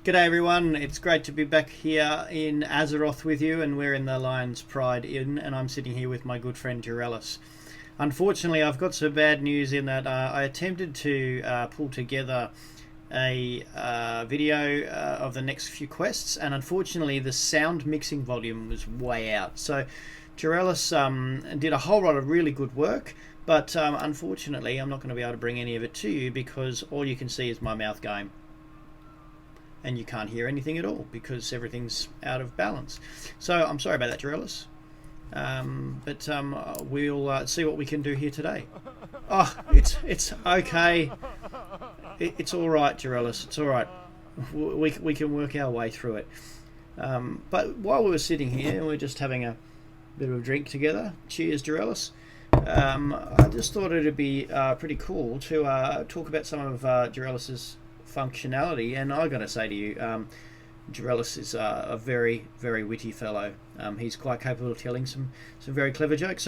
G'day everyone, it's great to be back here in Azeroth with you, and we're in the Lion's Pride Inn, and I'm sitting here with my good friend Durellis. Unfortunately, I've got some bad news in that I attempted to pull together a video of the next few quests, and unfortunately the sound mixing volume was way out. So Durellis did a whole lot of really good work, but unfortunately I'm not going to be able to bring any of it to you because all you can see is my mouth going. And you can't hear anything at all because everything's out of balance. So I'm sorry about that, Durellis. But we'll see what we can do here today. Oh, it's okay. It's all right, Durellis. It's all right. We can work our way through it. But while we were sitting here and we're just having a bit of a drink together, cheers, Durellis. I just thought it'd be pretty cool to talk about some of Durellis's functionality, and I gotta say to you, Durellis is a very, very witty fellow. He's quite capable of telling some very clever jokes.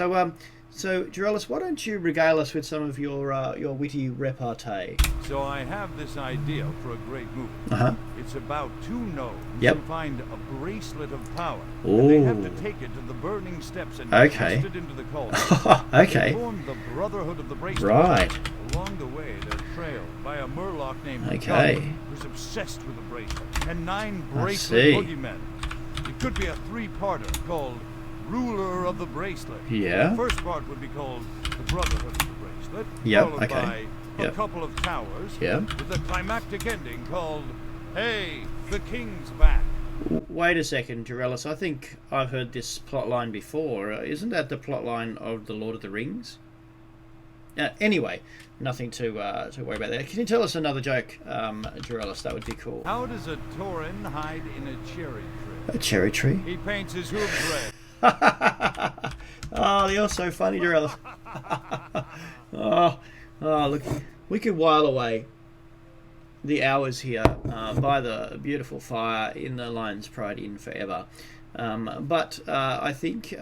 So Durellis, why don't you regale us with some of your witty repartee? So I have this idea for a great movie. It's about two gnomes Yep. who find a bracelet of power. Ooh. And they have to take it to the burning steps and cast it into the cauldron. Okay. They form the Brotherhood of the Bracelet. Right. Along the way, they're trailed by a Murloc named Okay. Gulliver, who's obsessed with the bracelet, and 9 I bracelet see. boogeymen. It could be a 3-parter called Ruler of the Bracelet. Yeah. The first part would be called the Brotherhood of the Bracelet, Yep, followed okay. by a Yep. couple of towers, Yep. with a climactic ending called Hey, the King's Back. Wait a second, Durellis. I think I've heard this plotline before. Isn't that the plotline of the Lord of the Rings? Anyway, nothing to worry about there. Can you tell us another joke, Durellis? That would be cool. How does a Tauren hide in a cherry tree? A cherry tree? He paints his hooves red. Oh, you're so funny, Durellis. oh, look, we could while away the hours here by the beautiful fire in the Lion's Pride Inn forever. But I think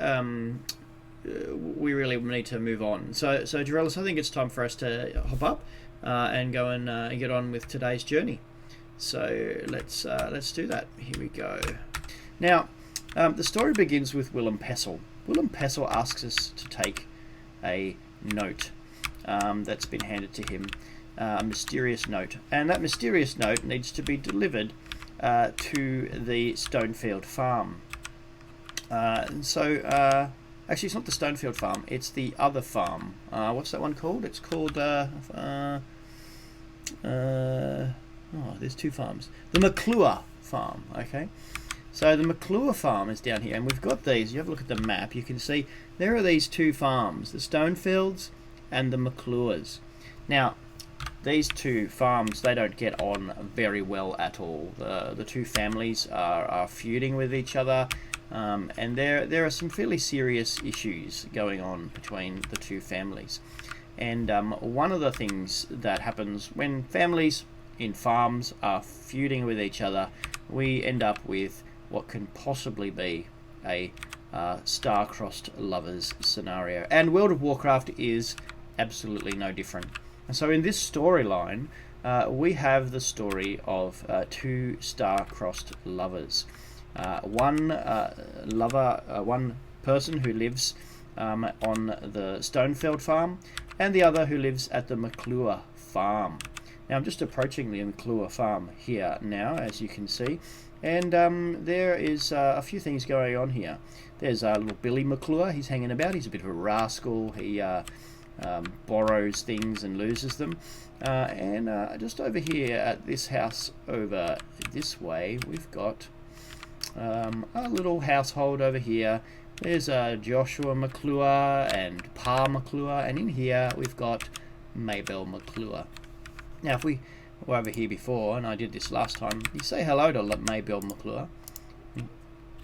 we really need to move on. So Durellis, I think it's time for us to hop up and go and get on with today's journey. So let's do that. Here we go. Now, the story begins with Willem Pessel. Willem Pessel asks us to take a note that's been handed to him, a mysterious note, and that mysterious note needs to be delivered to the Stonefield farm. Actually, it's not the Stonefield farm; it's the other farm. What's that one called? It's called. There's 2 farms. The McClure farm. Okay. So the McClure farm is down here, and we've got these. You have a look at the map, you can see there are these 2 farms, the Stonefields and the McClures. Now, these 2 farms, they don't get on very well at all. The 2 families are feuding with each other, and there are some fairly serious issues going on between the 2 families. And one of the things that happens when families in farms are feuding with each other, we end up with what can possibly be a star-crossed lovers scenario. And World of Warcraft is absolutely no different. And so in this storyline, we have the story of 2 star-crossed lovers. One person who lives on the Stonefield farm, and the other who lives at the McClure farm. Now I'm just approaching the McClure farm here now, as you can see, and there is a few things going on here. There's little Billy McClure. He's hanging about. He's a bit of a rascal. He borrows things and loses them. And just over here at this house over this way, we've got a little household over here. There's Joshua McClure and Pa McClure, and in here we've got Maybelle McClure. Now, if we were over here before, and I did this last time, you say hello to Maybelle McClure,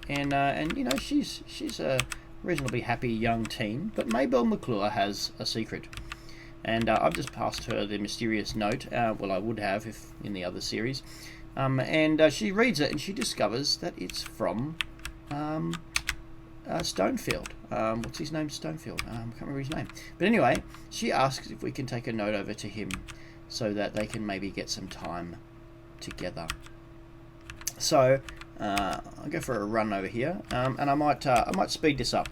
and you know she's a reasonably happy young teen, but Maybelle McClure has a secret, and I've just passed her the mysterious note. Well, I would have if in the other series, and she reads it and she discovers that it's from Stonefield. What's his name? Stonefield. I can't remember his name. But anyway, she asks if we can take a note over to him so that they can maybe get some time together. So I'll go for a run over here, and I might speed this up.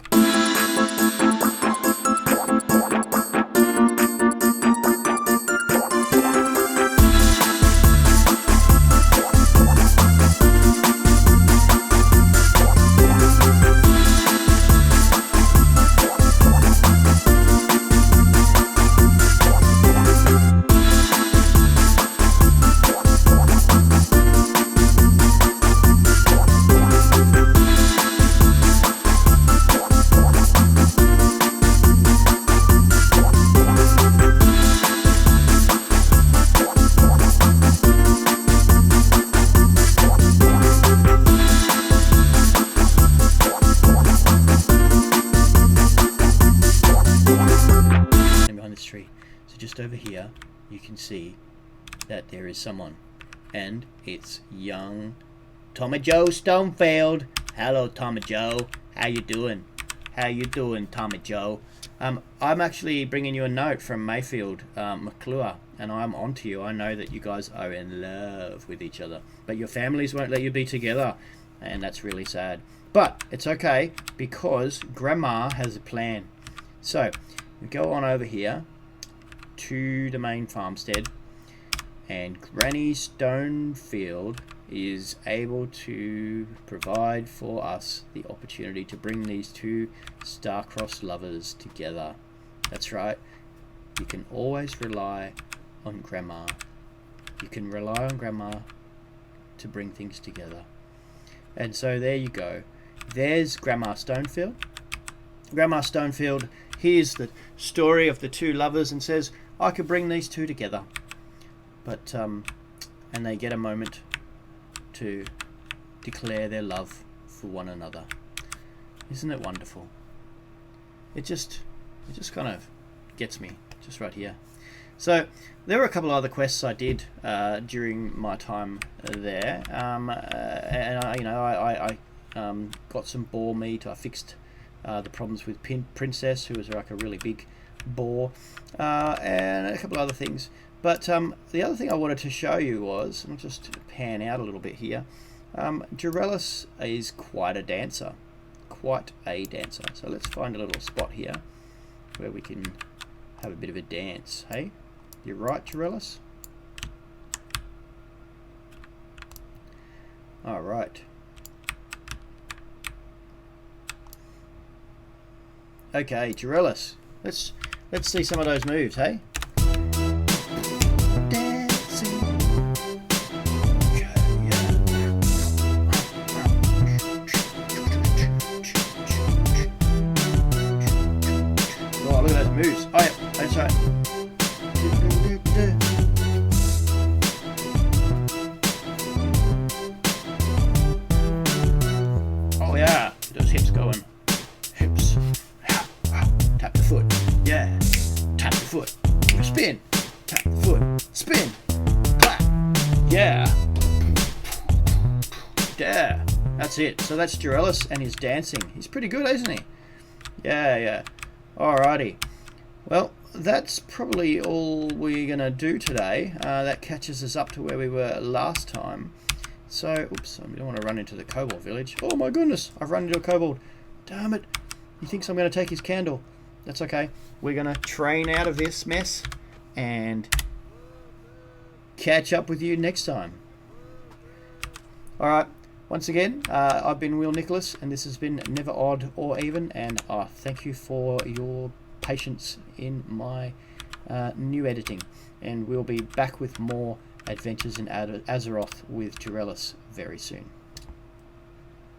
Tree. So just over here you can see that there is someone, and it's young Tommy Joe Stonefield. Hello Tommy Joe, how you doing? How you doing, Tommy Joe? I'm actually bringing you a note from Mayfield McClure, and I'm onto you. I know that you guys are in love with each other, but your families won't let you be together, and that's really sad. But it's okay, because Grandma has a plan. So we go on over here to the main farmstead, and Granny Stonefield is able to provide for us the opportunity to bring these two star-crossed lovers together. That's right, you can always rely on Grandma. You can rely on Grandma to bring things together. And so there you go. There's Grandma Stonefield. Grandma Stonefield hears the story of the two lovers and says, I could bring these two together. But and they get a moment to declare their love for one another. Isn't it wonderful? It just kind of gets me just right here. So there were a couple of other quests I did during my time there, and I got some boar meat. I fixed the problems with Princess, who was like a really big boar, and a couple of other things. But the other thing I wanted to show you was, and I'll just pan out a little bit here, Dorellis is quite a dancer. So let's find a little spot here where we can have a bit of a dance. Hey, you're right, Dorellis? All right. Okay, Dorellis, let's see some of those moves, hey? Dancing. Oh, look at those moves. Oh, yeah, that's right. Oh, yeah, those hips going. Hips. Tap the foot. Yeah. Tap the foot. Spin. Tap the foot. Spin. Clap. Yeah. Yeah. That's it. So that's Dorellis and his dancing. He's pretty good, isn't he? Yeah. Alrighty. Well, that's probably all we're going to do today. That catches us up to where we were last time. So, oops, I don't want to run into the kobold village. Oh my goodness, I've run into a kobold. Damn it. He thinks I'm going to take his candle. That's okay. We're going to train out of this mess and catch up with you next time. Alright, once again, I've been Will Nicholas, and this has been Never Odd or Even, and thank you for your patience in my new editing. And we'll be back with more adventures in Azeroth with Dorellis very soon.